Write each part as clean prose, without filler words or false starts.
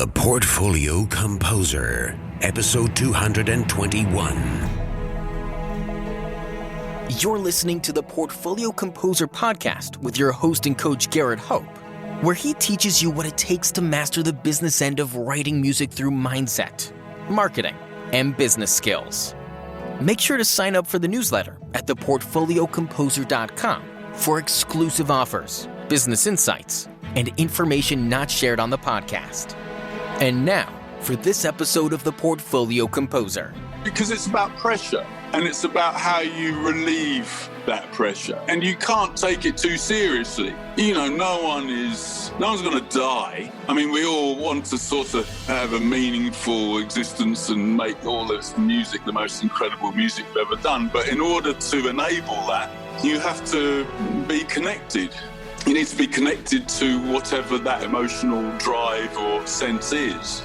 The Portfolio Composer, episode 221. You're listening to the Portfolio Composer podcast with your host and coach, Chad Hobson, where he teaches you what it takes to master the business end of writing music through mindset, marketing, and business skills. Make sure to sign up for the newsletter at theportfoliocomposer.com for exclusive offers, business insights, and information not shared on the podcast. And now, for this episode of the Portfolio Composer. Because it's about pressure, and it's about how you relieve that pressure. And you can't take it too seriously. You know, no one's going to die. I mean, we all want to sort of have a meaningful existence and make all this music the most incredible music we've ever done. But in order to enable that, you have to be connected. You need to be connected to whatever that emotional drive or sense is.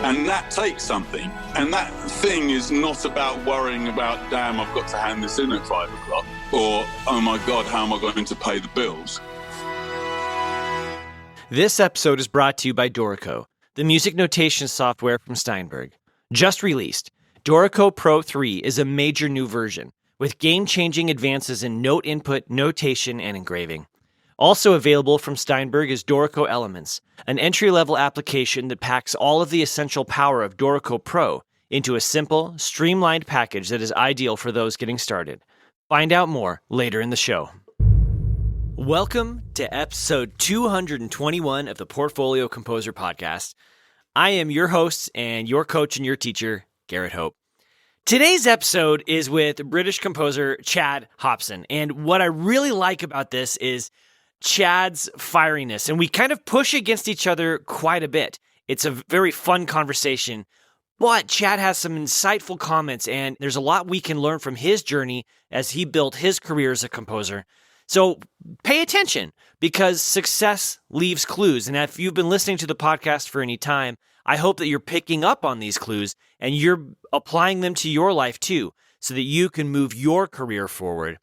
And that takes something. And that thing is not about worrying about, damn, I've got to hand this in at 5 o'clock. Or, oh my God, how am I going to pay the bills? This episode is brought to you by Dorico, the music notation software from Steinberg. Just released, Dorico Pro 3 is a major new version with game-changing advances in note input, notation, and engraving. Also available from Steinberg is Dorico Elements, an entry-level application that packs all of the essential power of Dorico Pro into a simple, streamlined package that is ideal for those getting started. Find out more later in the show. Welcome to episode 221 of the Portfolio Composer podcast. I am your host and your coach and your teacher, Chad Hobson. Today's episode is with British composer Chad Hobson, and what I really like about this is Chad's fieriness, and we kind of push against each other quite a bit. It's a very fun conversation, but Chad has some insightful comments, and there's a lot we can learn from his journey as he built his career as a composer. So pay attention, because success leaves clues, and if you've been listening to the podcast for any time, I hope that you're picking up on these clues and you're applying them to your life too, so that you can move your career forward.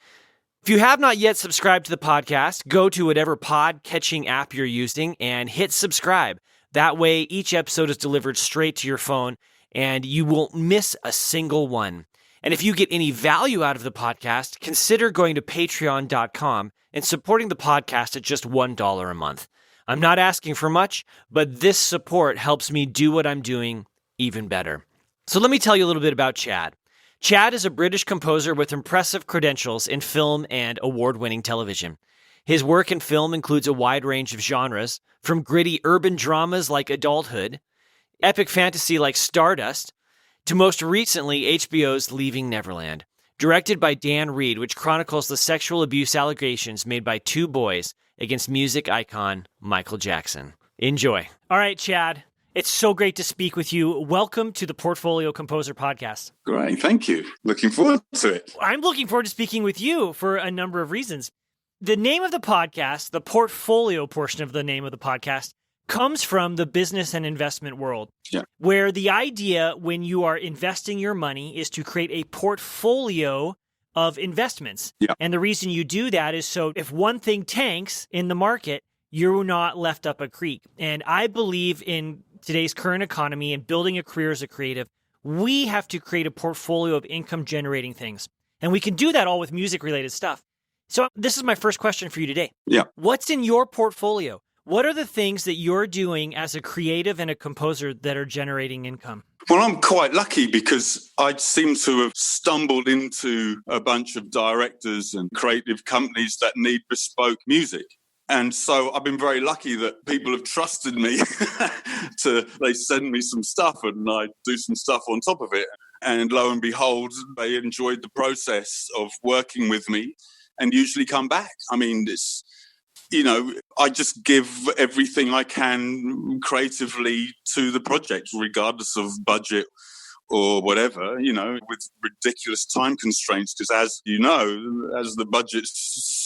If you have not yet subscribed to the podcast, go to whatever pod-catching app you're using and hit subscribe. That way, each episode is delivered straight to your phone, and you won't miss a single one. And if you get any value out of the podcast, consider going to patreon.com and supporting the podcast at just $1 a month. I'm not asking for much, but this support helps me do what I'm doing even better. So let me tell you a little bit about Chad. Chad is a British composer with impressive credentials in film and award-winning television. His work in film includes a wide range of genres, from gritty urban dramas like Adulthood, epic fantasy like Stardust, to most recently HBO's Leaving Neverland, directed by Dan Reed, which chronicles the sexual abuse allegations made by two boys against music icon Michael Jackson. Enjoy. All right, Chad. It's so great to speak with you. Welcome to the Portfolio Composer podcast. Great, thank you. Looking forward to it. I'm looking forward to speaking with you for a number of reasons. The name of the podcast, the portfolio portion of the name of the podcast, comes from the business and investment world, where the idea when you are investing your money is to create a portfolio of investments. Yeah. And the reason you do that is so if one thing tanks in the market, you're not left up a creek. And I believe in today's current economy and building a career as a creative, we have to create a portfolio of income-generating things. And we can do that all with music-related stuff. So this is my first question for you today. Yeah. What's in your portfolio? What are the things that you're doing as a creative and a composer that are generating income? Well, I'm quite lucky because I seem to have stumbled into a bunch of directors and creative companies that need bespoke music. And so I've been very lucky that people have trusted me they send me some stuff and I do some stuff on top of it. And lo and behold, they enjoyed the process of working with me and usually come back. I mean, it's, I just give everything I can creatively to the project, regardless of budget or whatever, with ridiculous time constraints. Because as you know, as the budgets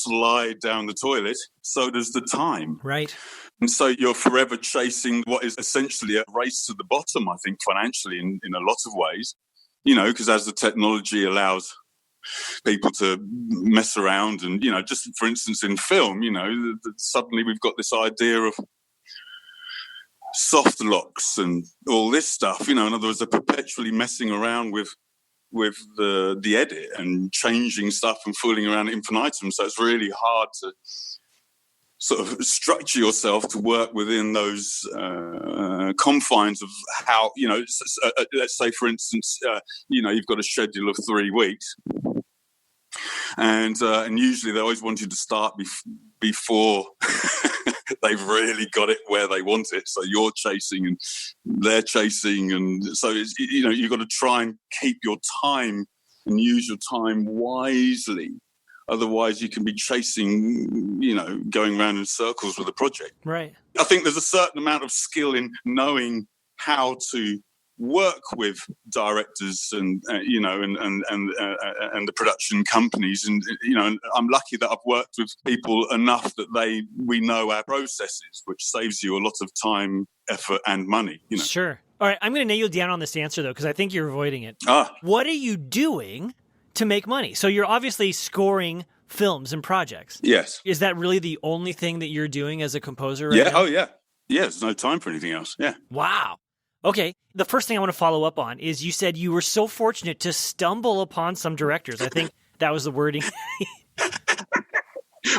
slide down the toilet, so does the time. Right. And so you're forever chasing what is essentially a race to the bottom, I think, financially in a lot of ways, because as the technology allows people to mess around and, just for instance in film, suddenly we've got this idea of soft locks and all this stuff. In other words, they're perpetually messing around with the edit and changing stuff and fooling around at infinitum. So it's really hard to sort of structure yourself to work within those confines of how, let's say, for instance, you've got a schedule of 3 weeks. And usually they always want you to start before they've really got it where they want it. So you're chasing and they're chasing. And so, you've got to try and keep your time and use your time wisely. Otherwise, you can be chasing, going around in circles with a project. Right. I think there's a certain amount of skill in knowing how to work with directors and the production companies, and I'm lucky that I've worked with people enough that we know our processes, which saves you a lot of time, effort, and money. Sure. All right, I'm going to nail you down on this answer though, because I think you're avoiding it. What are you doing to make money? So you're obviously scoring films and projects. Yes. Is that really the only thing that you're doing as a composer right now? Oh yeah. Yeah, there's no time for anything else. Yeah. Wow. Okay, the first thing I want to follow up on is you said you were so fortunate to stumble upon some directors. I think that was the wording.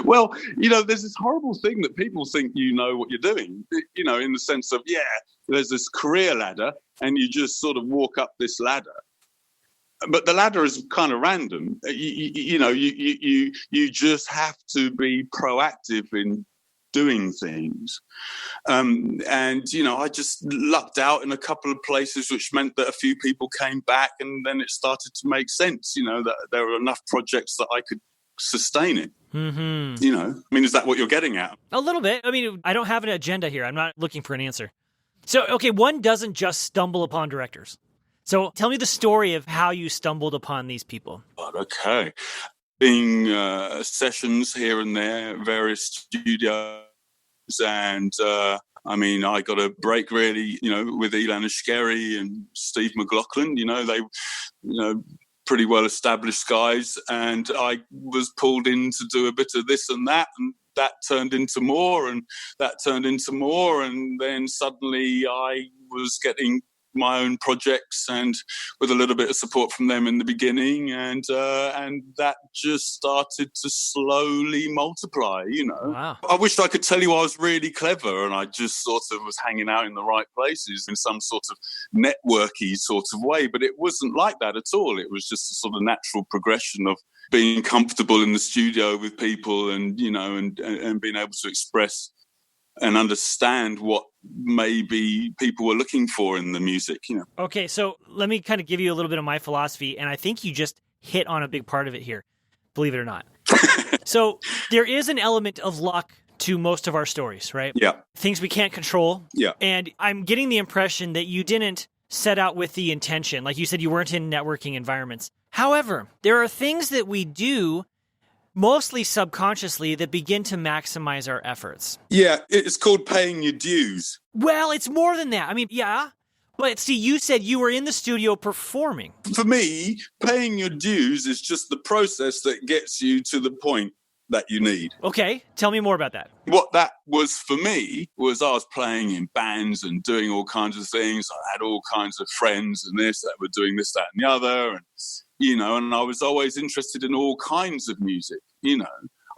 Well, there's this horrible thing that people think you know what you're doing, in the sense of, there's this career ladder and you just sort of walk up this ladder. But the ladder is kind of random. You just have to be proactive in doing things. I just lucked out in a couple of places, which meant that a few people came back, and then it started to make sense, that there were enough projects that I could sustain it. Mm-hmm. Is that what you're getting at? A little bit. I don't have an agenda here. I'm not looking for an answer. So, okay, one doesn't just stumble upon directors. So tell me the story of how you stumbled upon these people. Okay. Being sessions here and there, various studios, and I got a break really, with Ilan Ashkeri and Steve McLaughlin. They, pretty well established guys, and I was pulled in to do a bit of this and that turned into more, and that turned into more, and then suddenly I was getting my own projects, and with a little bit of support from them in the beginning, and that just started to slowly multiply. Wow. I wished I could tell you I was really clever and I just sort of was hanging out in the right places in some sort of networky sort of way, but it wasn't like that at all. It was just a sort of natural progression of being comfortable in the studio with people, and and being able to express and understand what maybe people were looking for in the music, Okay, so let me kind of give you a little bit of my philosophy, and I think you just hit on a big part of it here, believe it or not. So there is an element of luck to most of our stories, right? Yeah. Things we can't control. Yeah. And I'm getting the impression that you didn't set out with the intention. Like you said, you weren't in networking environments. However, there are things that we do mostly subconsciously that begin to maximize our efforts. Yeah, it's called paying your dues. Well, it's more than that. Yeah. But see, you said you were in the studio performing. For me, paying your dues is just the process that gets you to the point that you need. Okay, tell me more about that. What that was for me was I was playing in bands and doing all kinds of things. I had all kinds of friends and this that were doing this, that, and the other. And and I was always interested in all kinds of music,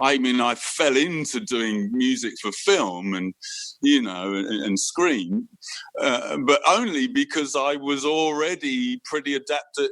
I fell into doing music for film and, and screen, but only because I was already pretty adept at,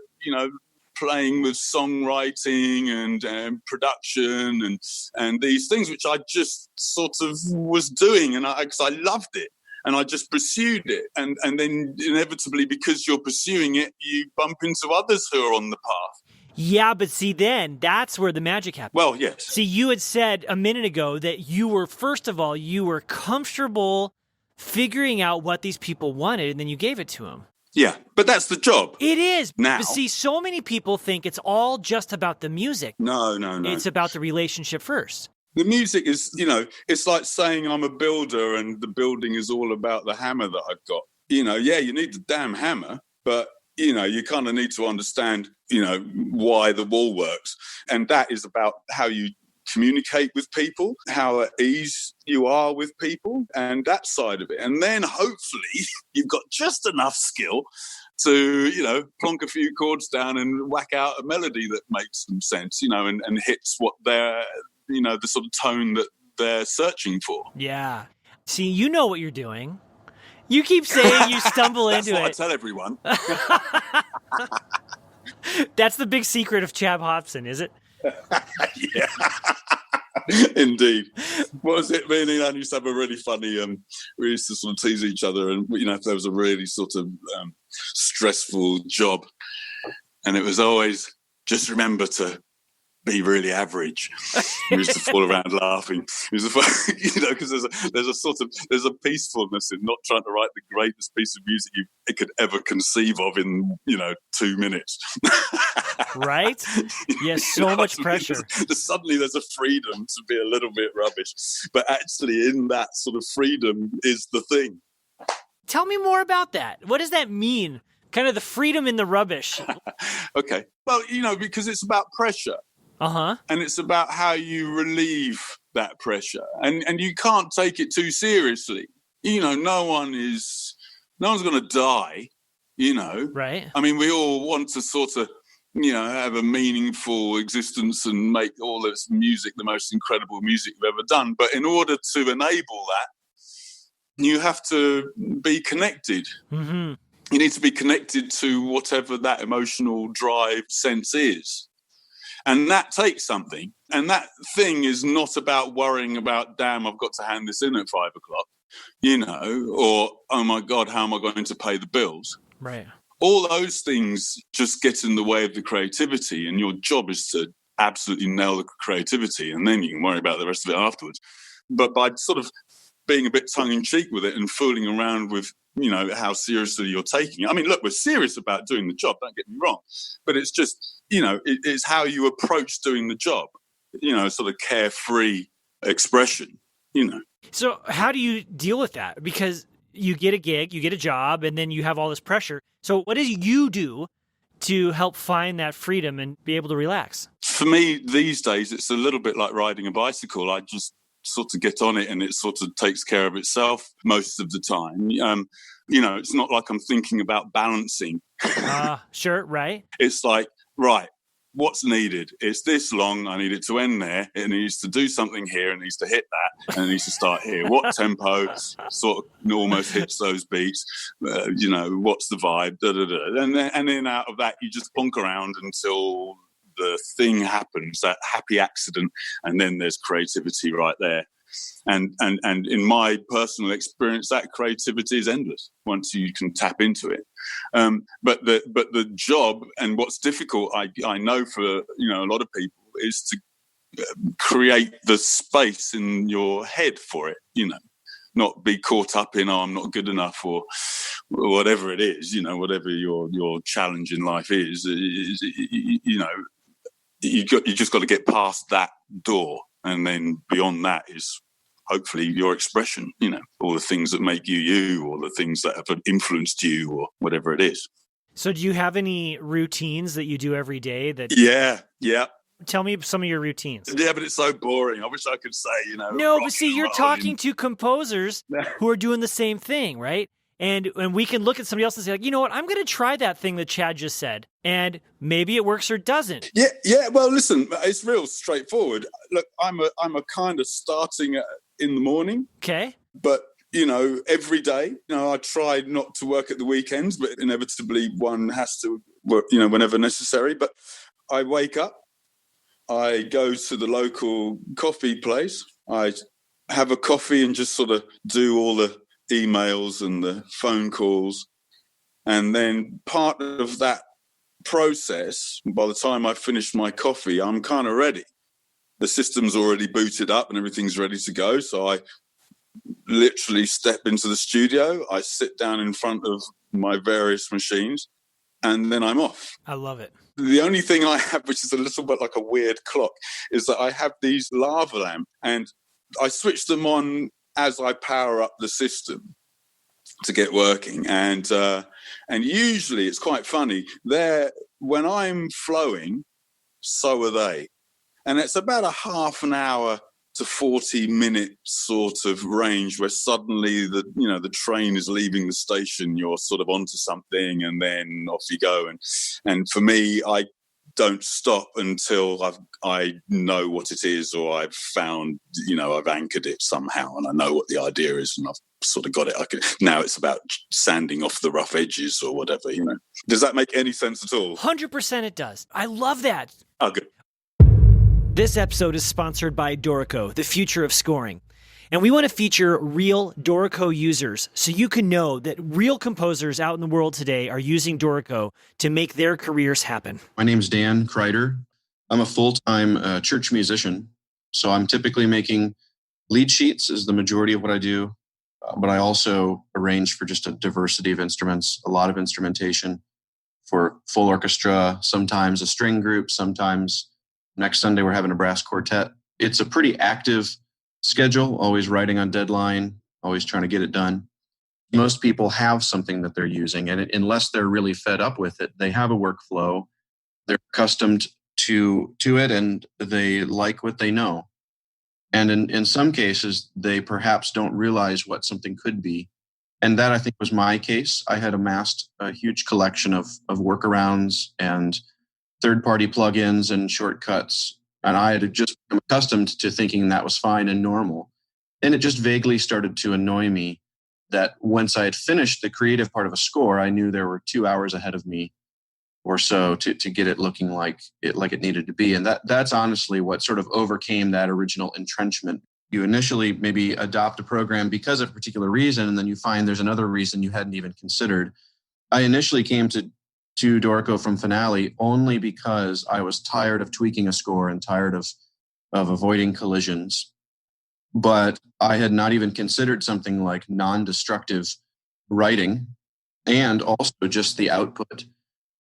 playing with songwriting and production and these things, which I just sort of was doing, and because I loved it. And I just pursued it. And then inevitably, because you're pursuing it, you bump into others who are on the path. Yeah, but see, then that's where the magic happens. Well, yes. See, you had said a minute ago that you were, first of all, you were comfortable figuring out what these people wanted, and then you gave it to them. Yeah, but that's the job. It is. Now. But see, so many people think it's all just about the music. No. It's about the relationship first. The music is, it's like saying I'm a builder and the building is all about the hammer that I've got. You need the damn hammer, but, you kind of need to understand, why the wall works. And that is about how you communicate with people, how at ease you are with people, and that side of it. And then hopefully you've got just enough skill to, plonk a few chords down and whack out a melody that makes some sense, and hits what they're, the sort of tone that they're searching for. Yeah. See, you know what you're doing. You keep saying you stumble into it. That's what I tell everyone. That's the big secret of Chad Hobson, is it? Yeah. Indeed. What was it? Me and Ilan used to have a really funny, we used to sort of tease each other, and, if there was a really sort of stressful job, and it was always, just remember to be really average. We used to fall around laughing. Because there's a peacefulness in not trying to write the greatest piece of music you could ever conceive of in 2 minutes. Right? Yes, so much pressure. Suddenly there's a freedom to be a little bit rubbish, but actually in that sort of freedom is the thing. Tell me more about that. What does that mean? Kind of the freedom in the rubbish. Okay. Well, because it's about pressure. Uh-huh. And it's about how you relieve that pressure. And you can't take it too seriously. No one's going to die, Right. I mean, we all want to sort of, have a meaningful existence and make all this music the most incredible music you've ever done. But in order to enable that, you have to be connected. Mm-hmm. You need to be connected to whatever that emotional drive sense is. And that takes something. And that thing is not about worrying about, damn, I've got to hand this in at 5 o'clock, or, oh my God, how am I going to pay the bills? Right. All those things just get in the way of the creativity. And your job is to absolutely nail the creativity. And then you can worry about the rest of it afterwards. But by sort of being a bit tongue-in-cheek with it and fooling around with, how seriously you're taking it. I mean, look, we're serious about doing the job, don't get me wrong. But it's just, it's how you approach doing the job, sort of carefree expression, So how do you deal with that? Because you get a gig, you get a job, and then you have all this pressure. So what do you do to help find that freedom and be able to relax? For me, these days, it's a little bit like riding a bicycle. I just sort of get on it and it sort of takes care of itself most of the time. It's not like I'm thinking about balancing. Sure, right. It's like, right, what's needed? It's this long, I need it to end there. It needs to do something here, it needs to hit that, and it needs to start here. What tempo sort of almost hits those beats? What's the vibe? Da, da, da. And then out of that, you just plonk around until the thing happens, that happy accident, and then there's creativity right there. And in my personal experience, that creativity is endless once you can tap into it. But the job, and what's difficult, I know for a lot of people, is to create the space in your head for it. Not be caught up in, I'm not good enough, or whatever it is. Whatever your challenge in life is. You just got to get past that door, and then beyond that is hopefully your expression, all the things that make you, or the things that have influenced you, or whatever it is. So do you have any routines that you do every day? Yeah. Tell me some of your routines. Yeah, but it's so boring. I wish I could say, No, but see, you're talking to composers who are doing the same thing, right? And we can look at somebody else and say, like, you know what, I'm going to try that thing that Chad just said. And maybe it works or doesn't. Yeah. Well, listen, it's real straightforward. Look, I'm a kind of starting in the morning. Okay. But, every day, I try not to work at the weekends, but inevitably one has to work, whenever necessary. But I wake up, I go to the local coffee place, I have a coffee and just sort of do all the emails and the phone calls. And then part of that process, by the time I finish my coffee, I'm kind of ready. The system's already booted up and everything's ready to go. So I literally step into the studio, I sit down in front of my various machines, and then I'm off. I love it. The only thing I have, which is a little bit like a weird clock, is that I have these lava lamps, and I switch them on as I power up the system to get working. And usually it's quite funny. When I'm flowing, so are they. And it's about a half an hour to 40-minute sort of range where suddenly the train is leaving the station, you're sort of onto something, and then off you go. And for me, I don't stop until I know what it is, or I've found, I've anchored it somehow, and I know what the idea is, and I've sort of got it. Now it's about sanding off the rough edges or whatever. Does that make any sense at all? 100% it does. I love that. Oh, good. This episode is sponsored by Dorico, the future of scoring. And we want to feature real Dorico users so you can know that real composers out in the world today are using Dorico to make their careers happen. My name's Dan Kreider. I'm a full-time church musician, so I'm typically making lead sheets is the majority of what I do, but I also arrange for just a diversity of instruments, a lot of instrumentation for full orchestra, sometimes a string group, sometimes next Sunday we're having a brass quartet. It's a pretty active schedule, always writing on deadline, always trying to get it done. Most people have something that they're using, and unless they're really fed up with it, they have a workflow. They're accustomed to it, and they like what they know. And in some cases, they perhaps don't realize what something could be. And that, I think, was my case. I had amassed a huge collection of workarounds and third-party plugins and shortcuts. And I had just become accustomed to thinking that was fine and normal. And it just vaguely started to annoy me that once I had finished the creative part of a score, I knew there were 2 hours ahead of me or so to get it looking like it needed to be. And that's honestly what sort of overcame that original entrenchment. You initially maybe adopt a program because of a particular reason, and then you find there's another reason you hadn't even considered. I initially came to Dorico from Finale only because I was tired of tweaking a score and tired of avoiding collisions. But I had not even considered something like non-destructive writing, and also just the output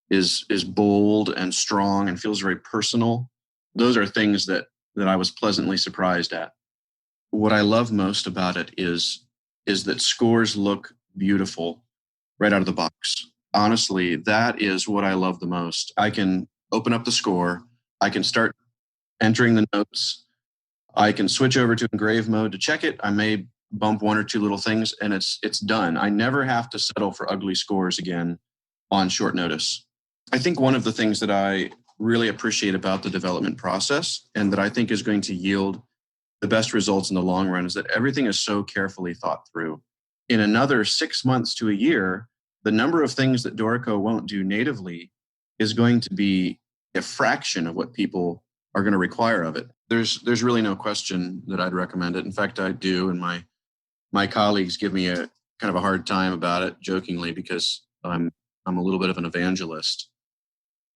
is bold and strong and feels very personal. Those are things that I was pleasantly surprised at. What I love most about it is that scores look beautiful right out of the box. Honestly, that is what I love the most. I can open up the score. I can start entering the notes. I can switch over to engrave mode to check it. I may bump one or two little things, and it's done. I never have to settle for ugly scores again on short notice. I think one of the things that I really appreciate about the development process, and that I think is going to yield the best results in the long run, is that everything is so carefully thought through. In another 6 months to a year, the number of things that Dorico won't do natively is going to be a fraction of what people are going to require of it. There's really no question that I'd recommend it. In fact, I do, and my colleagues give me a kind of a hard time about it, jokingly, because I'm a little bit of an evangelist.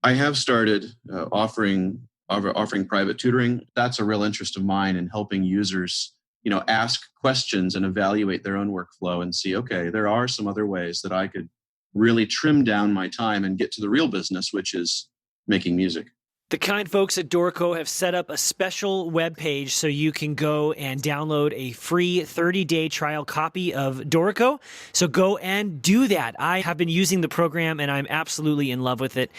I have started offering private tutoring. That's a real interest of mine in helping users, ask questions and evaluate their own workflow and see, okay, there are some other ways that I could really trim down my time and get to the real business, which is making music. The kind folks at Dorico have set up a special web page so you can go and download a free 30-day trial copy of Dorico. So go and do that. I have been using the program and I'm absolutely in love with it.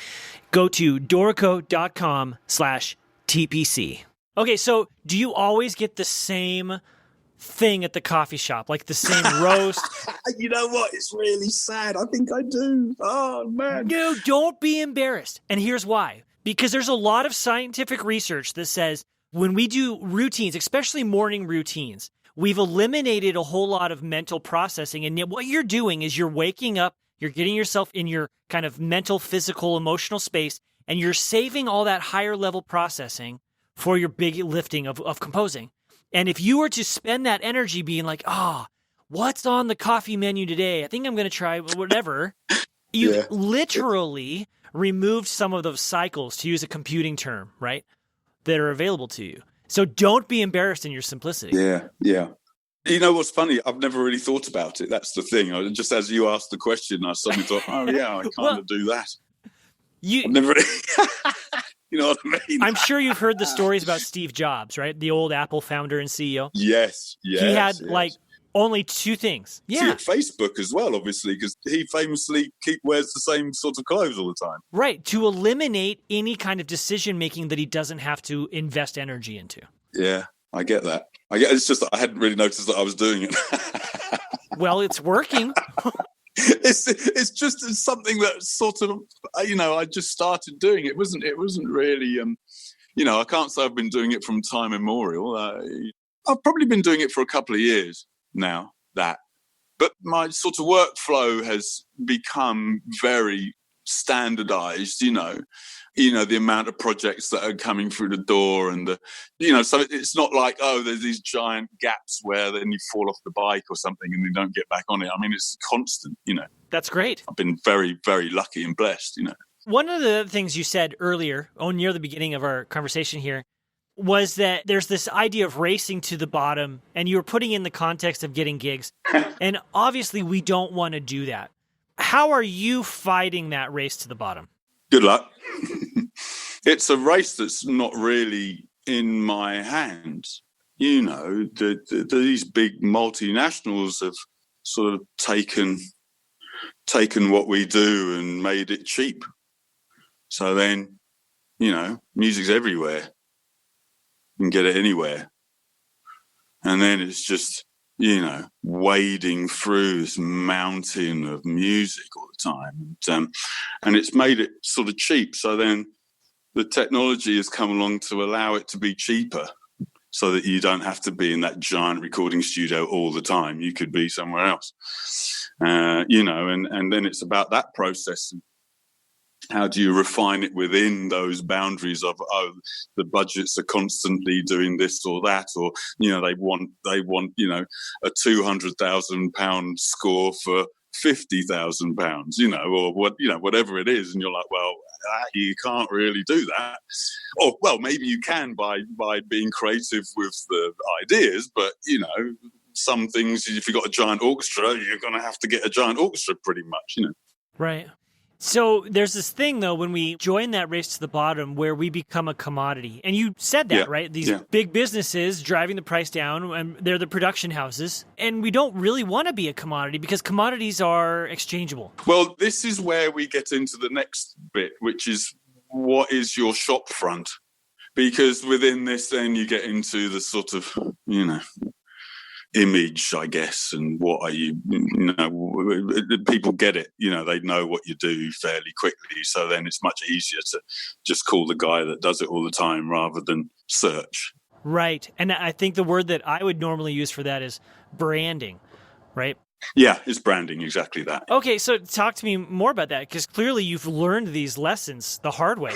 Go to dorico.com/TPC. Okay, so do you always get the same thing at the coffee shop, like the same roast? You know what? It's really sad. I think I do. Oh, man. No, don't be embarrassed. And here's why. Because there's a lot of scientific research that says when we do routines, especially morning routines, we've eliminated a whole lot of mental processing. And what you're doing is you're waking up, you're getting yourself in your kind of mental, physical, emotional space, and you're saving all that higher level processing for your big lifting of composing. And if you were to spend that energy being like, what's on the coffee menu today? I think I'm going to try whatever. You've literally removed some of those cycles, to use a computing term, right, that are available to you. So don't be embarrassed in your simplicity. Yeah. You know what's funny? I've never really thought about it. That's the thing. Just as you asked the question, I suddenly thought, I kind of do that. I've never really... You know what I mean? I'm sure you've heard the stories about Steve Jobs, right? The old Apple founder and CEO. Yes. He had like Only two things. Yeah. Facebook as well, obviously, because he famously wears the same sort of clothes all the time. Right. To eliminate any kind of decision making that he doesn't have to invest energy into. Yeah, I get that. It's just that I hadn't really noticed that I was doing it. Well, it's working. It's something that sort of, I just started doing. It wasn't really, I can't say I've been doing it from time immemorial. I've probably been doing it for a couple of years now, but my sort of workflow has become very standardized, the amount of projects that are coming through the door and so it's not like, there's these giant gaps where then you fall off the bike or something and you don't get back on it. I mean, it's constant, That's great. I've been very, very lucky and blessed, One of the things you said earlier, near the beginning of our conversation here, was that there's this idea of racing to the bottom, and you were putting in the context of getting gigs. And obviously we don't want to do that. How are you fighting that race to the bottom? Good luck. It's a race that's not really in my hands. These big multinationals have sort of taken what we do and made it cheap. So then, music's everywhere. You can get it anywhere. And then it's just, wading through this mountain of music all the time. And it's made it sort of cheap. So then the technology has come along to allow it to be cheaper so that you don't have to be in that giant recording studio all the time. You could be somewhere else, and then it's about that process. How do you refine it within those boundaries of, the budgets are constantly doing this or that, or, they want, a £200,000 score for £50,000, or whatever it is. And you're like, well, you can't really do that. Or, well, maybe you can by being creative with the ideas, but, some things, if you've got a giant orchestra, you're going to have to get a giant orchestra pretty much, Right. So there's this thing, though, when we join that race to the bottom where we become a commodity. And you said that, right? These big businesses driving the price down, and they're the production houses. And we don't really want to be a commodity because commodities are exchangeable. Well, this is where we get into the next bit, which is what is your shop front? Because within this, then you get into the sort of, image, I guess, and what are you, people get it, they know what you do fairly quickly. So then it's much easier to just call the guy that does it all the time rather than search. Right. And I think the word that I would normally use for that is branding, right? Yeah, it's branding, exactly that. Okay, so talk to me more about that, because clearly you've learned these lessons the hard way.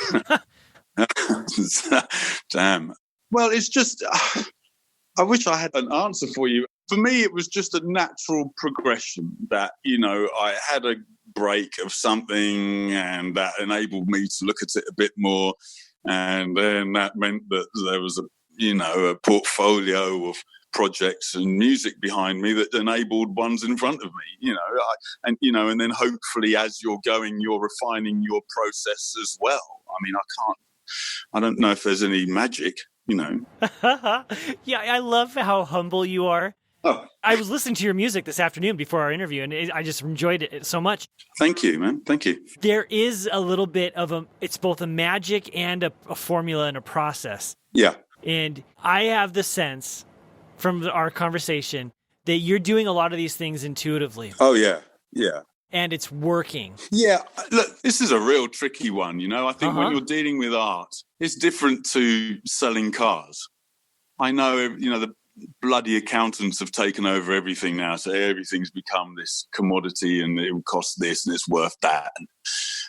Damn. Well, it's just... I wish I had an answer for you. For me, it was just a natural progression that, I had a break of something and that enabled me to look at it a bit more. And then that meant that there was a portfolio of projects and music behind me that enabled ones in front of me, and then hopefully as you're going, you're refining your process as well. I mean, I don't know if there's any magic. Yeah, I love how humble you are. Oh. I was listening to your music this afternoon before our interview, and I just enjoyed it so much. Thank you, man. Thank you. There is a little bit of it's both a magic and a formula and a process. Yeah. And I have the sense from our conversation that you're doing a lot of these things intuitively. Oh, yeah. Yeah. And it's working. Yeah. Look, this is a real tricky one, I think when you're dealing with art, it's different to selling cars. I know, the bloody accountants have taken over everything now, so everything's become this commodity and it will cost this and it's worth that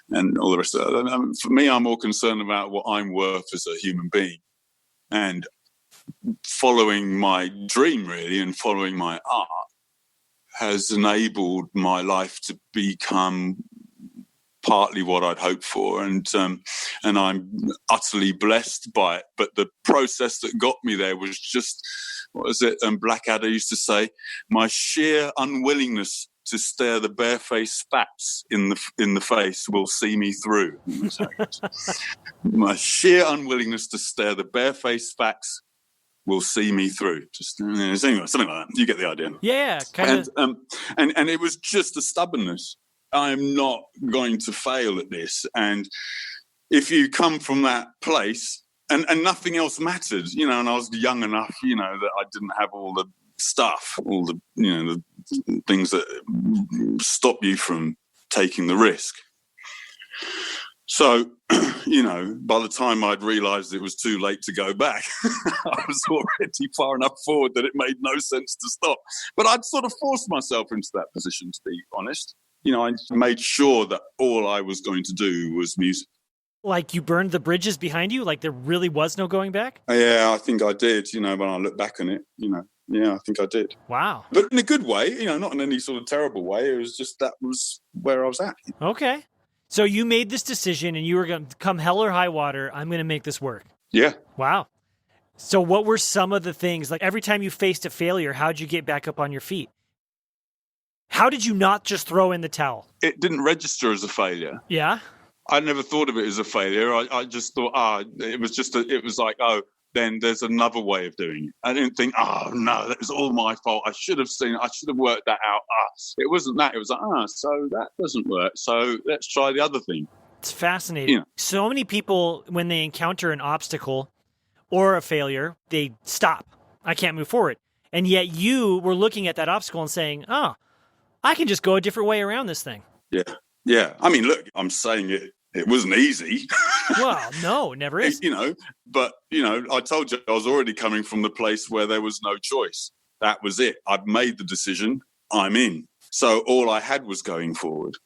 and all the rest of it. For me, I'm more concerned about what I'm worth as a human being and following my dream, really, and following my art has enabled my life to become partly what I'd hoped for, and I'm utterly blessed by it. But the process that got me there was just, what was it? Blackadder used to say, my sheer unwillingness to stare the barefaced facts in the face will see me through. My sheer unwillingness to stare the barefaced facts will see me through. Just anyway, something like that. You get the idea. Yeah, kind of. And it was just a stubbornness. I'm not going to fail at this. And if you come from that place, and nothing else mattered, and I was young enough, that I didn't have all the stuff, all the, the things that stop you from taking the risk. So, by the time I'd realised it was too late to go back, I was already far enough forward that it made no sense to stop. But I'd sort of forced myself into that position, to be honest. I made sure that all I was going to do was music. Like you burned the bridges behind you? Like there really was no going back? Yeah, I think I did, when I look back on it, Yeah, I think I did. Wow. But in a good way, not in any sort of terrible way. It was just that was where I was at. Okay. So you made this decision and you were going to come hell or high water, I'm going to make this work. Yeah. Wow. So what were some of the things, like every time you faced a failure, how'd you get back up on your feet? How did you not just throw in the towel? It didn't register as a failure. Yeah? I never thought of it as a failure. I just thought, it was like, then there's another way of doing it. I didn't think, no, that was all my fault. I should have seen it. I should have worked that out. It wasn't that. It was like, so that doesn't work. So let's try the other thing. It's fascinating. So many people, when they encounter an obstacle or a failure, they stop. I can't move forward. And yet you were looking at that obstacle and saying, I can just go a different way around this thing. Yeah. Yeah. I mean, look, I'm saying it wasn't easy. Well, no, it never is. But, I told you I was already coming from the place where there was no choice. That was it. I've made the decision. I'm in. So all I had was going forward.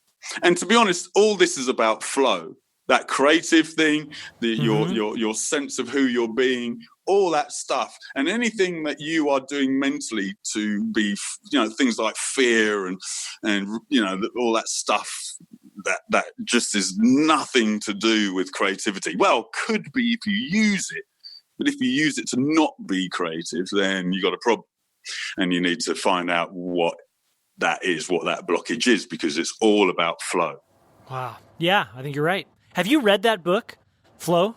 And to be honest, all this is about flow. That creative thing, your sense of who you're being, all that stuff. And anything that you are doing mentally to be, things like fear and all that stuff that just is nothing to do with creativity. Well, could be if you use it. But if you use it to not be creative, then you got a problem. And you need to find out what that is, what that blockage is, because it's all about flow. Wow. Yeah, I think you're right. Have you read that book, Flow?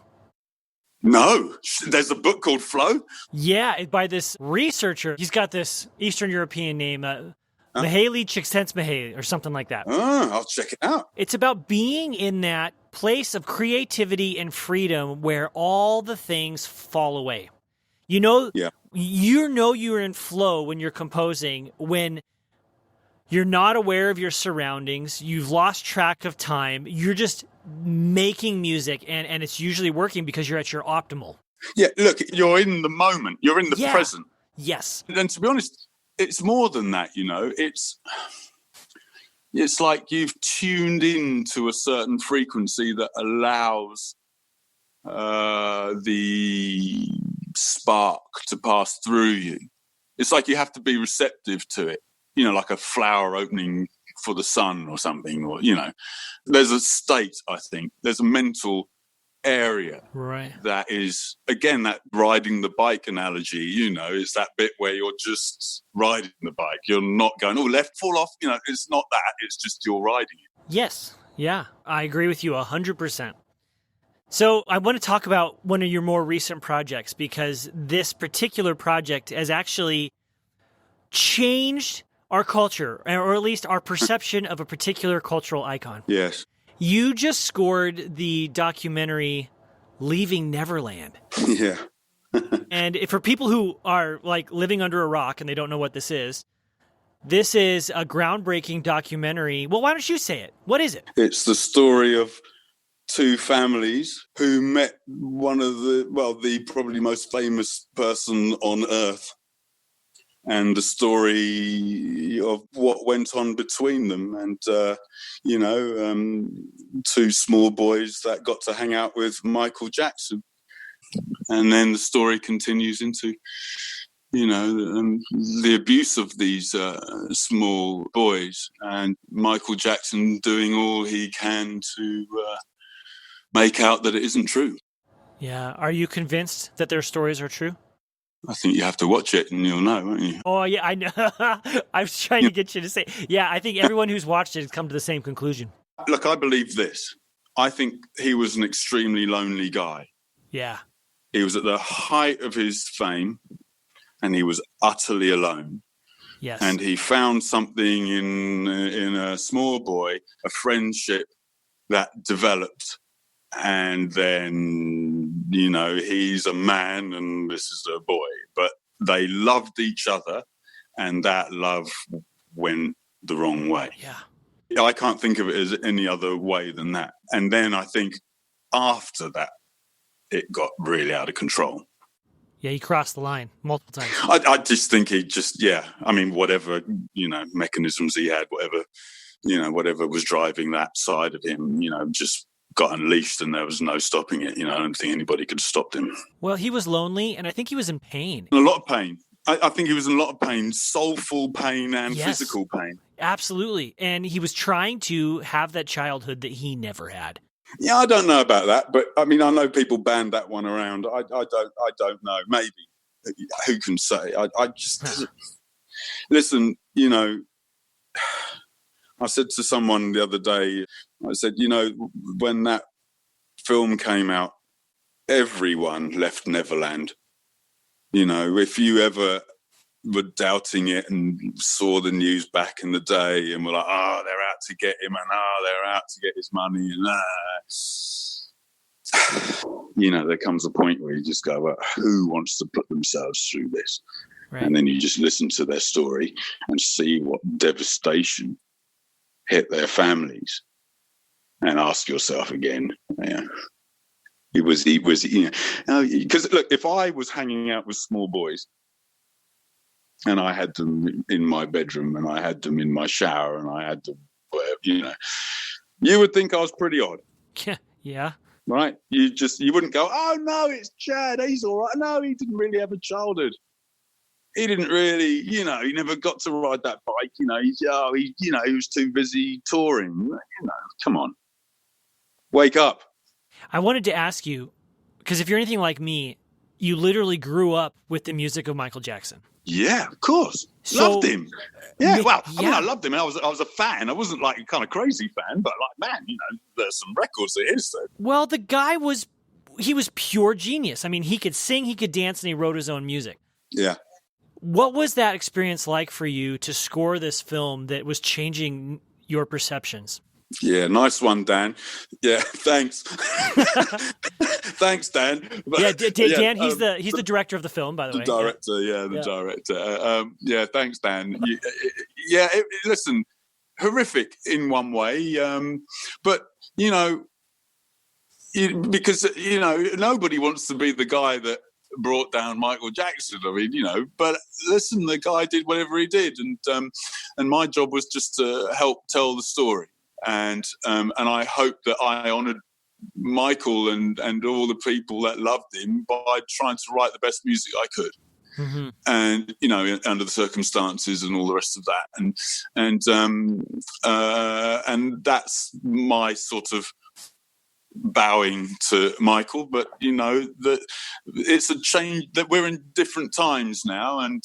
No. There's a book called Flow? Yeah, by this researcher. He's got this Eastern European name, Mihaly Csikszentmihalyi or something like that. I'll check it out. It's about being in that place of creativity and freedom where all the things fall away. You you're in flow when you're composing, when you're not aware of your surroundings, you've lost track of time, you're just making music, and it's usually working because you're at your optimal. Yeah, look, you're in the moment, you're in the present. Yes. And to be honest, it's more than that, It's like you've tuned in to a certain frequency that allows the spark to pass through you. It's like you have to be receptive to it, like a flower opening for the sun or something, or, there's a state, I think. There's a mental area. Right. That is, again, that riding the bike analogy, it's that bit where you're just riding the bike. You're not going, left, fall off. It's not that. It's just you're riding it. Yes. Yeah. I agree with you 100%. So I want to talk about one of your more recent projects, because this particular project has actually changed our culture, or at least our perception of a particular cultural icon. Yes. You just scored the documentary Leaving Neverland. Yeah. And for people who are like living under a rock and they don't know what this is a groundbreaking documentary. Well, why don't you say it? What is it? It's the story of two families who met one of the probably most famous person on earth, and the story of what went on between them, and two small boys that got to hang out with Michael Jackson. And then the story continues into the abuse of these small boys, and Michael Jackson doing all he can to make out that it isn't true. Yeah. Are you convinced that their stories are true? I think you have to watch it and you'll know, won't you? Oh, yeah, I know. I was trying to get you to say, yeah, I think everyone who's watched it has come to the same conclusion. Look, I believe this. I think he was an extremely lonely guy. Yeah. He was at the height of his fame, and he was utterly alone. Yes. And he found something in a small boy, a friendship that developed. And then, he's a man and this is a boy. But they loved each other, and that love went the wrong way. Yeah. I can't think of it as any other way than that. And then I think after that, it got really out of control. Yeah, he crossed the line multiple times. I just think whatever, mechanisms he had, whatever was driving that side of him, just got unleashed, and there was no stopping it. I don't think anybody could have stopped him. Well, he was lonely, and I think he was in pain. A lot of pain. I think he was in a lot of pain, soulful pain and Yes. physical pain. Absolutely. And he was trying to have that childhood that he never had. Yeah, I don't know about that, but I know people banned that one around. I don't know. Maybe. Who can say? I just listen. I said to someone the other day, I said, when that film came out, everyone left Neverland. If you ever were doubting it and saw the news back in the day and were like, oh, they're out to get him, and they're out to get his money, and there comes a point where you just go, well, who wants to put themselves through this? Right. And then you just listen to their story and see what devastation hit their families, and ask yourself again, he was, because look, if I was hanging out with small boys and I had them in my bedroom and I had them in my shower and I had them, whatever, you would think I was pretty odd. Yeah. Right? You wouldn't go, oh no, it's Chad, he's all right. No, he didn't really have a childhood. He didn't really, he never got to ride that bike. He was too busy touring. Come on, wake up. I wanted to ask you, because if you're anything like me, you literally grew up with the music of Michael Jackson. Yeah, of course. Loved him. Yeah, well, I loved him. I was a fan. I wasn't like a kind of crazy fan, but like, man, there's some records of his. Well, the guy was pure genius. He could sing, he could dance, and he wrote his own music. Yeah. What was that experience like for you to score this film that was changing your perceptions? Yeah, nice one, Dan. Yeah, thanks. Thanks, Dan. Dan, he's the director of the film, by the way. Director. Thanks, Dan. Listen, horrific in one way, but because nobody wants to be the guy that brought down Michael Jackson. But listen, the guy did whatever he did, and my job was just to help tell the story. And I hope that I honoured Michael and all the people that loved him by trying to write the best music I could. Mm-hmm. And under the circumstances and all the rest of that, and that's my sort of bowing to Michael. But that it's a change, that we're in different times now, and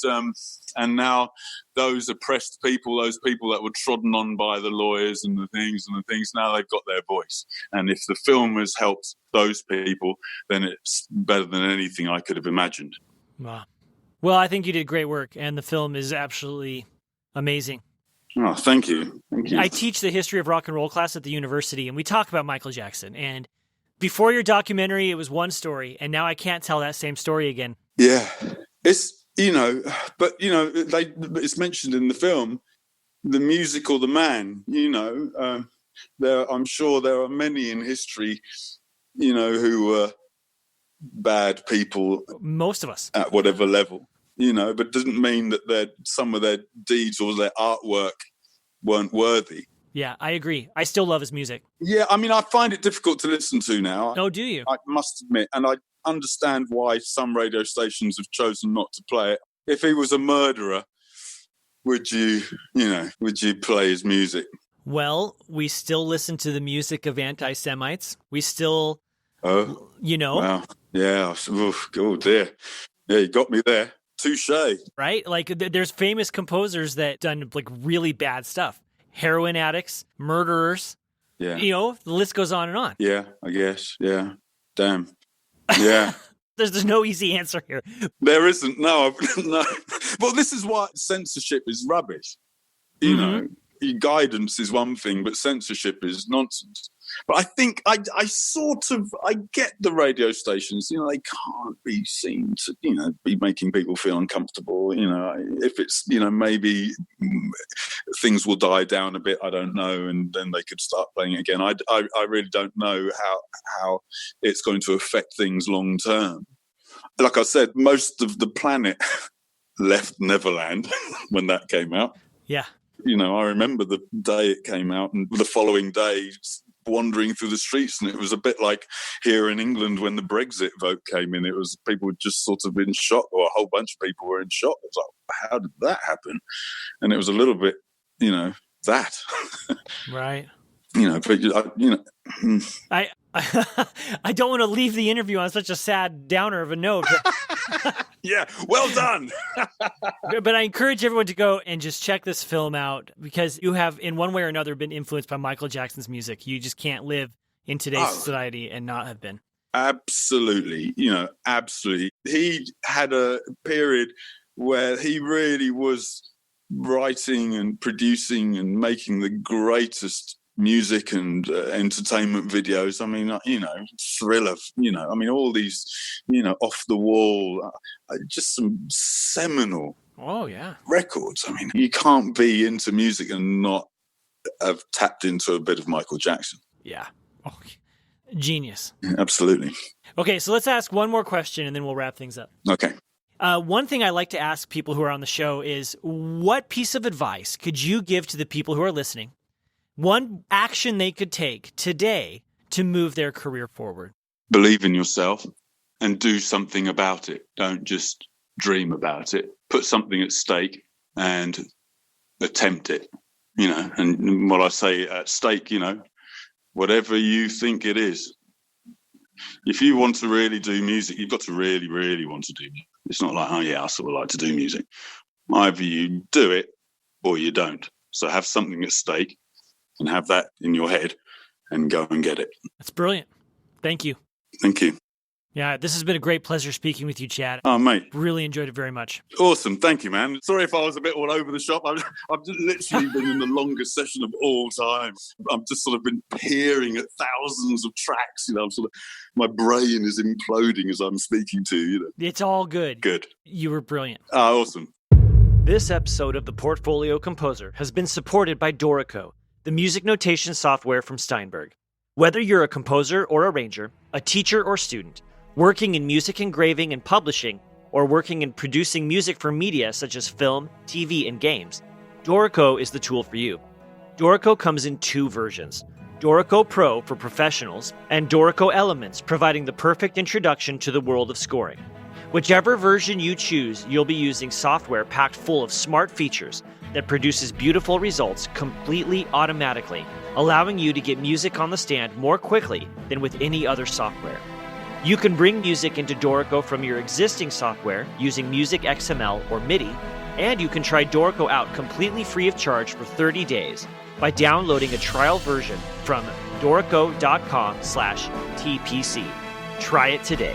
now those oppressed people, those people that were trodden on by the lawyers and the things, now they've got their voice. And if the film has helped those people, then it's better than anything I could have imagined. Wow. Well, I think you did great work, and the film is absolutely amazing. Oh, thank you. I teach the history of rock and roll class at the university, and we talk about Michael Jackson. And before your documentary, it was one story, and now I can't tell that same story again. Yeah. It's, but, it's mentioned in the film, the music or the man, I'm sure there are many in history, who were bad people. Most of us. At whatever level, but it doesn't mean that some of their deeds or their artwork weren't worthy. Yeah, I agree. I still love his music. Yeah, I find it difficult to listen to now. Oh, do you? I must admit, and I understand why some radio stations have chosen not to play it. If he was a murderer, would you play his music? Well, we still listen to the music of anti-Semites. We still, Wow. Yeah. Oh, dear. Yeah, you got me there. Touché. Right? Like, there's famous composers that done, like, really bad stuff. Heroin addicts, murderers. Yeah. The list goes on and on. Yeah, I guess. Yeah. Damn. Yeah. there's no easy answer here. There isn't. No, no. Well, this is why censorship is rubbish. You know, guidance is one thing, but censorship is nonsense. But I think I get the radio stations, you know, they can't be seen to, you know, be making people feel uncomfortable. You know, if it's, you know, maybe things will die down a bit, I don't know, and then they could start playing it again. I really don't know how it's going to affect things long term. Like I said, most of the planet left Neverland when that came out. Yeah. You know, I remember the day it came out and the following day wandering through the streets, and it was a bit like here in England when the Brexit vote came in. It was people were just sort of in shock, or a whole bunch of people were in shock. It was like, how did that happen? And it was a little bit, you know, that. Right. You know, but you know, I don't want to leave the interview on such a sad downer of a note. yeah, well done. But I encourage everyone to go and just check this film out, because you have, in one way or another, been influenced by Michael Jackson's music. You just can't live in today's society and not have been. Absolutely. You know, absolutely. He had a period where he really was writing and producing and making the greatest music and entertainment videos. I mean, you know, Thriller, you know, I mean, all these, you know, Off the Wall, just some seminal records. I mean, you can't be into music and not have tapped into a bit of Michael Jackson. Yeah. Oh, genius. Absolutely. Okay, so let's ask one more question and then we'll wrap things up. Okay. One thing I like to ask people who are on the show is, what piece of advice could you give to the people who are listening? One action they could take today to move their career forward. Believe in yourself and do something about it. Don't just dream about it. Put something at stake and attempt it. You know, and what I say at stake, you know, whatever you think it is. If you want to really do music, you've got to really, really want to do it. It's not like, oh yeah, I sort of like to do music. Either you do it or you don't. So have something at stake and have that in your head and go and get it. That's brilliant. Thank you. Thank you. Yeah, this has been a great pleasure speaking with you, Chad. Oh, mate. Really enjoyed it very much. Awesome. Thank you, man. Sorry if I was a bit all over the shop. I've literally been in the longest session of all time. I've just sort of been peering at thousands of tracks. You know, my brain is imploding as I'm speaking to you. Know. It's all good. Good. You were brilliant. Awesome. This episode of The Portfolio Composer has been supported by Dorico, the music notation software from Steinberg. Whether you're a composer or arranger, a teacher or student, working in music engraving and publishing, or working in producing music for media such as film, TV, and games, Dorico is the tool for you. Dorico comes in two versions: Dorico Pro for professionals and Dorico Elements, providing the perfect introduction to the world of scoring. Whichever version you choose, you'll be using software packed full of smart features that produces beautiful results completely automatically, allowing you to get music on the stand more quickly than with any other software. You can bring music into Dorico from your existing software using Music XML or MIDI, and you can try Dorico out completely free of charge for 30 days by downloading a trial version from dorico.com/TPC. Try it today.